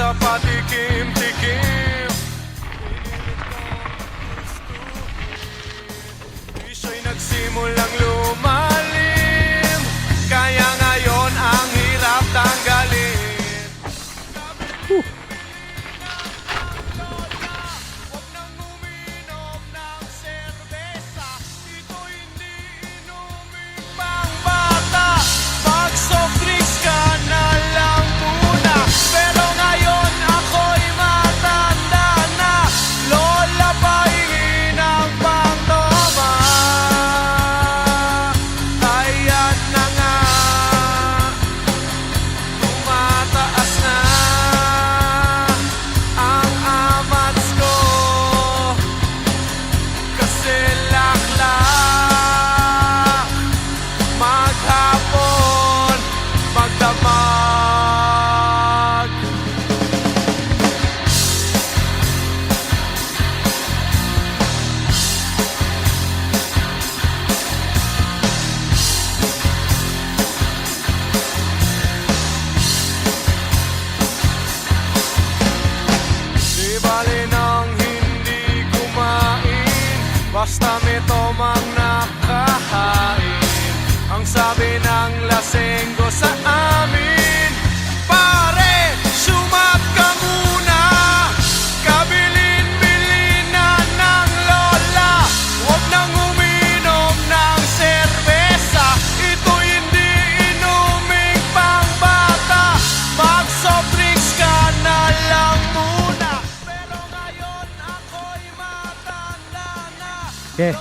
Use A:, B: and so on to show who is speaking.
A: lola patikim-tikim. Isyo'y nagsimulang lumalim, kaya ngayon ang hirap tanggalin. Huwag nang uminom ng serbesa, ito hindi inuming pangbata. Mag-soft drinks ka na lang muna, pero ngayon ako'y matanda na. Lola, pahingi ng pangtoma. Ayan na nga, tumataas na ang amats ko, kasi laklak maghapon magdamag. Di bali nang hindi kumain, basta may tomang nakahain. Ang sabi ng lasenggo sa amin, pare, sumat ka muna, kabilin-bilin na ng lola. Huwag nang uminom ng serbesa, ito hindi inuming pangbata. Mag-soft drinks ka na lang muna, pero ngayon ako'y matanda na.
B: Okay.